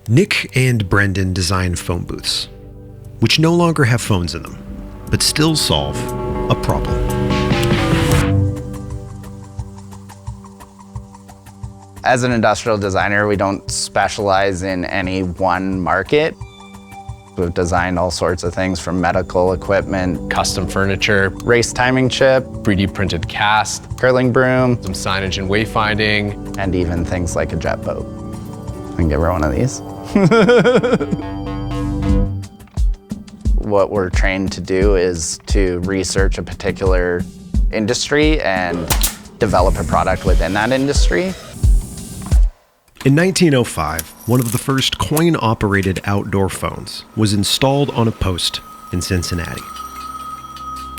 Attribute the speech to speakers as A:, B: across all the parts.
A: Nick and Brendan design phone booths, which no longer have phones in them, but still solve a problem.
B: As an industrial designer, we don't specialize in any one market. We've designed all sorts of things from medical equipment,
C: custom furniture,
B: race timing chip,
C: 3D printed cast,
B: curling broom,
C: some signage and wayfinding,
B: and even things like a jet boat. I can give her one of these. What we're trained to do is to research a particular industry and develop a product within that industry.
A: In 1905, one of the first coin-operated outdoor phones was installed on a post in Cincinnati.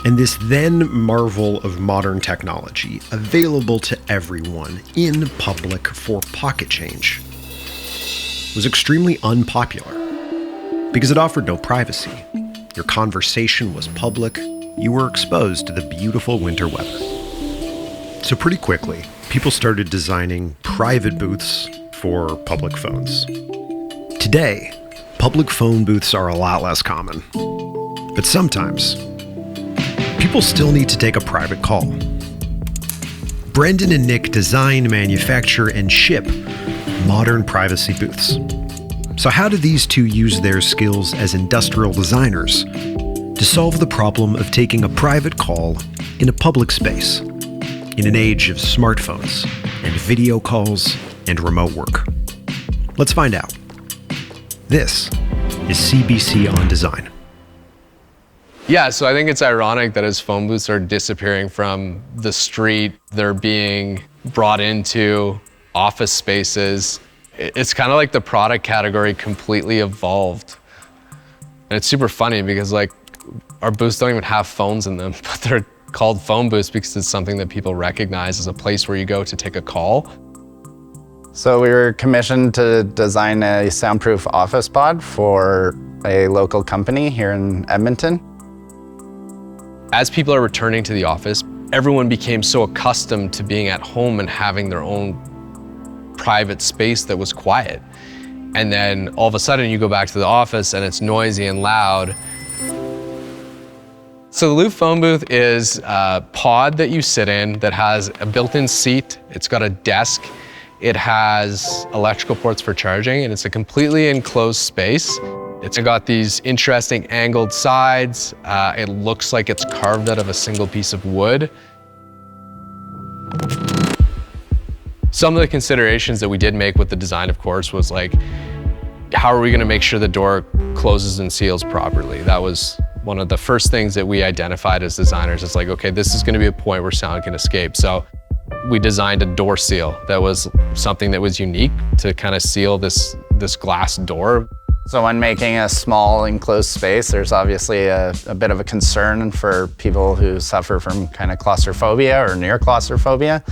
A: And this then marvel of modern technology, available to everyone in public for pocket change, was extremely unpopular because it offered no privacy. Your conversation was public. You were exposed to the beautiful winter weather. So pretty quickly, people started designing private booths for public phones. Today, public phone booths are a lot less common. But sometimes, people still need to take a private call. Brendan and Nick design, manufacture, and ship modern privacy booths. So how do these two use their skills as industrial designers to solve the problem of taking a private call in a public space, in an age of smartphones and video calls and remote work? Let's find out. This is CBC On Design.
C: Yeah, so I think it's ironic that as phone booths are disappearing from the street, they're being brought into office spaces. It's kind of like the product category completely evolved. And it's super funny because like our booths don't even have phones in them, but they're called phone booths because it's something that people recognize as a place where you go to take a call.
B: So we were commissioned to design a soundproof office pod for a local company here in Edmonton.
C: As people are returning to the office, everyone became so accustomed to being at home and having their own private space that was quiet. And then all of a sudden you go back to the office and it's noisy and loud. So the Loop phone booth is a pod that you sit in that has a built-in seat. It's got a desk. It has electrical ports for charging, and it's a completely enclosed space. It's got these interesting angled sides. It looks like it's carved out of a single piece of wood. Some of the considerations that we did make with the design, of course, was like, how are we gonna make sure the door closes and seals properly? That was one of the first things that we identified as designers. It's like, okay, this is gonna be a point where sound can escape. So we designed a door seal that was something that was unique to kind of seal this glass door.
B: So when making a small enclosed space, there's obviously a bit of a concern for people who suffer from kind of claustrophobia or near claustrophobia.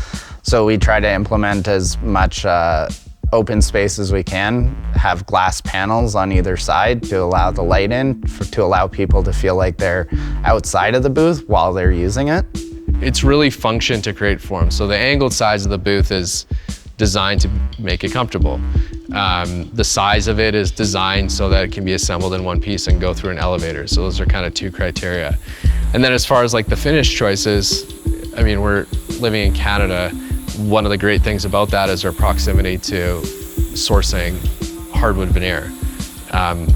B: So we try to implement as much open space as we can, have glass panels on either side to allow the light in, to allow people to feel like they're outside of the booth while they're using it.
C: It's really function to create form. So the angled sides of the booth is designed to make it comfortable. The size of it is designed so that it can be assembled in one piece and go through an elevator. So those are kind of two criteria. And then as far as like the finish choices, I mean, we're living in Canada. One of the great things about that is our proximity to sourcing hardwood veneer,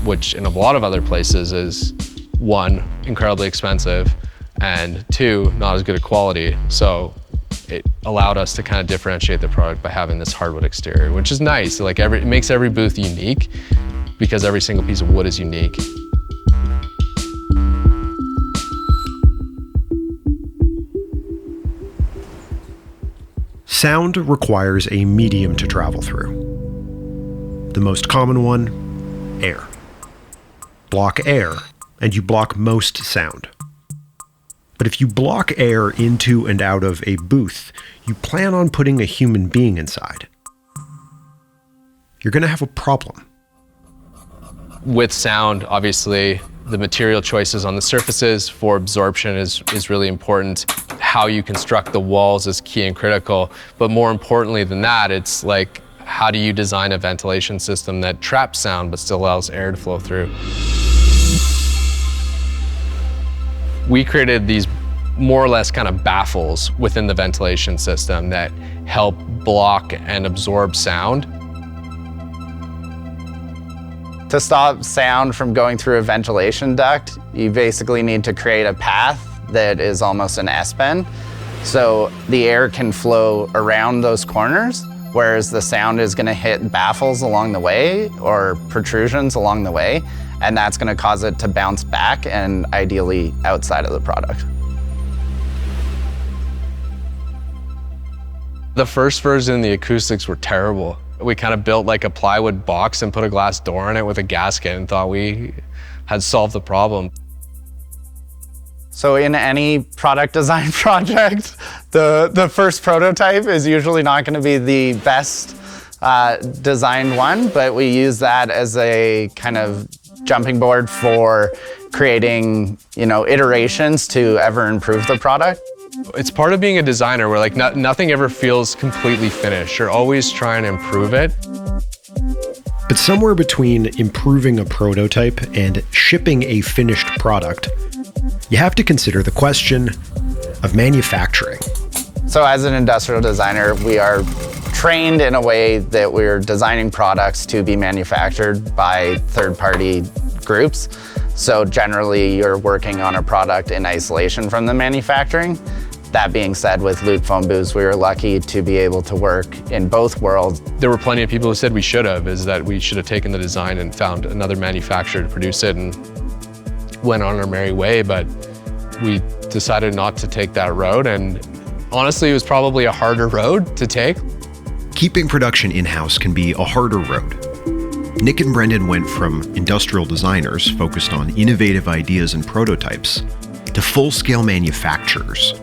C: which in a lot of other places is, one, incredibly expensive, and two, not as good a quality. So it allowed us to kind of differentiate the product by having this hardwood exterior, which is nice. Like it makes every booth unique because every single piece of wood is unique.
A: Sound requires a medium to travel through. The most common one, air. Block air, and you block most sound. But if you block air into and out of a booth, you plan on putting a human being inside. You're going to have a problem.
C: With sound, obviously, the material choices on the surfaces for absorption is really important. How you construct the walls is key and critical. But more importantly than that, it's like how do you design a ventilation system that traps sound but still allows air to flow through? We created these more or less kind of baffles within the ventilation system that help block and absorb sound.
B: To stop sound from going through a ventilation duct, you basically need to create a path that is almost an S-bend. So the air can flow around those corners, whereas the sound is gonna hit baffles along the way or protrusions along the way, and that's gonna cause it to bounce back and ideally outside of the product.
C: The first version, the acoustics were terrible. We kind of built like a plywood box and put a glass door in it with a gasket and thought we had solved the problem.
B: So in any product design project, the first prototype is usually not going to be the best designed one, but we use that as a kind of jumping board for creating, iterations to ever improve the product.
C: It's part of being a designer where like nothing ever feels completely finished. You're always trying to improve it.
A: But somewhere between improving a prototype and shipping a finished product, you have to consider the question of manufacturing.
B: So as an industrial designer, we are trained in a way that we're designing products to be manufactured by third-party groups. So generally, you're working on a product in isolation from the manufacturing. That being said, with Loop phone booths, we were lucky to be able to work in both worlds.
C: There were plenty of people who said we should have taken the design and found another manufacturer to produce it and went on our merry way, but we decided not to take that road, and honestly, it was probably a harder road to take.
A: Keeping production in-house can be a harder road. Nick and Brendan went from industrial designers focused on innovative ideas and prototypes to full-scale manufacturers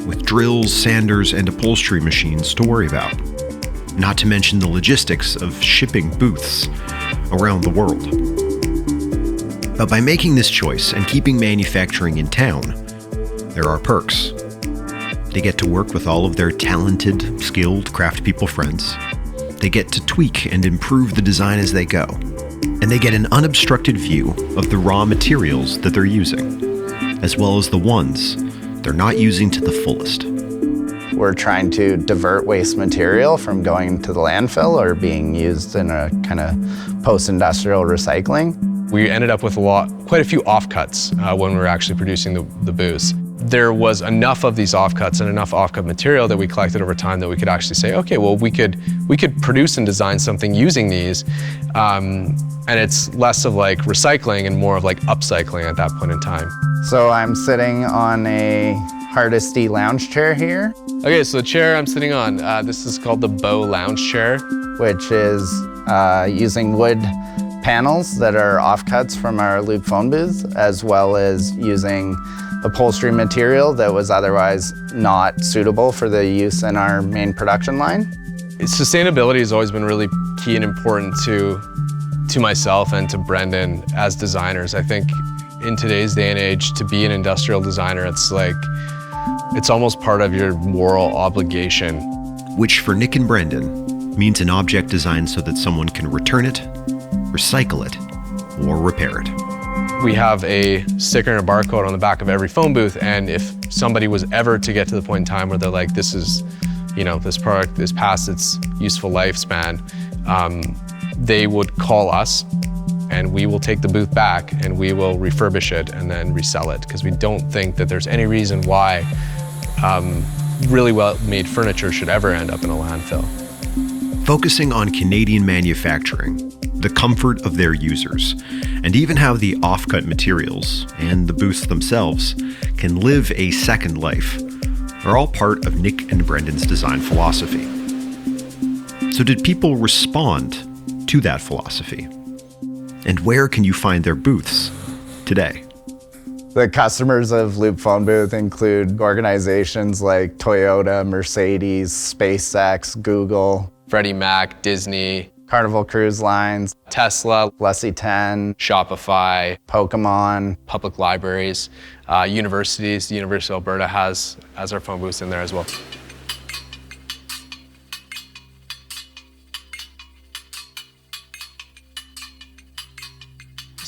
A: with drills, sanders, and upholstery machines to worry about. Not to mention the logistics of shipping booths around the world. But by making this choice and keeping manufacturing in town, there are perks. They get to work with all of their talented, skilled craft people friends. They get to tweak and improve the design as they go. And they get an unobstructed view of the raw materials that they're using, as well as the ones they're not using to the fullest.
B: We're trying to divert waste material from going to the landfill or being used in a kind of post-industrial recycling.
C: We ended up with quite a few offcuts when we were actually producing the booths. There was enough of these offcuts and enough offcut material that we collected over time that we could actually say, okay, well, we could produce and design something using these. And it's less of like recycling and more of like upcycling at that point in time.
B: So I'm sitting on a Hardesty lounge chair here.
C: Okay, so the chair I'm sitting on, this is called the Bow Lounge Chair.
B: Which is using wood panels that are offcuts from our Loop phone booths, as well as using upholstery material that was otherwise not suitable for the use in our main production line.
C: Sustainability has always been really key and important to myself and to Brendan as designers. I think in today's day and age, to be an industrial designer, it's almost part of your moral obligation.
A: Which for Nick and Brendan means an object designed so that someone can return it, recycle it, or repair it.
C: We have a sticker and a barcode on the back of every phone booth, and if somebody was ever to get to the point in time where they're like, this is, this product is past its useful lifespan, they would call us and we will take the booth back and we will refurbish it and then resell it, because we don't think that there's any reason why really well-made furniture should ever end up in a landfill.
A: Focusing on Canadian manufacturing, the comfort of their users, and even how the offcut materials and the booths themselves can live a second life are all part of Nick and Brendan's design philosophy. So did people respond to that philosophy? And where can you find their booths today?
B: The customers of Loop phone booth include organizations like Toyota, Mercedes, SpaceX, Google,
C: Freddie Mac, Disney,
B: Carnival Cruise Lines,
C: Tesla,
B: Lessee 10,
C: Shopify,
B: Pokemon,
C: public libraries, universities. The University of Alberta has our phone booths in there as well.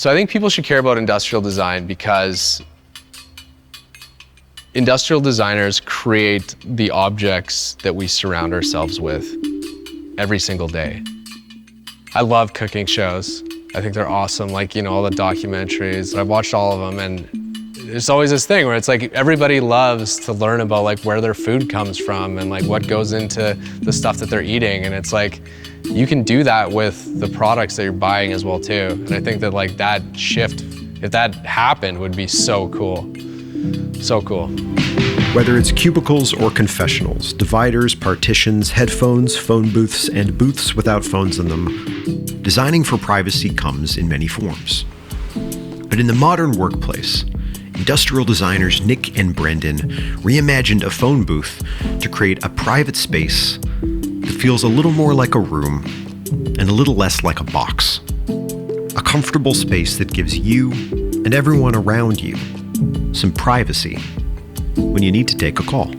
C: So I think people should care about industrial design because industrial designers create the objects that we surround ourselves with every single day. I love cooking shows. I think they're awesome, like, you know, all the documentaries. I've watched all of them, and it's always this thing where it's like everybody loves to learn about like where their food comes from and like what goes into the stuff that they're eating. And it's like, you can do that with the products that you're buying as well too. And I think that like that shift, if that happened, would be so cool. So cool.
A: Whether it's cubicles or confessionals, dividers, partitions, headphones, phone booths, and booths without phones in them, designing for privacy comes in many forms. But in the modern workplace, industrial designers Nick and Brendan reimagined a phone booth to create a private space that feels a little more like a room and a little less like a box. A comfortable space that gives you and everyone around you some privacy when you need to take a call.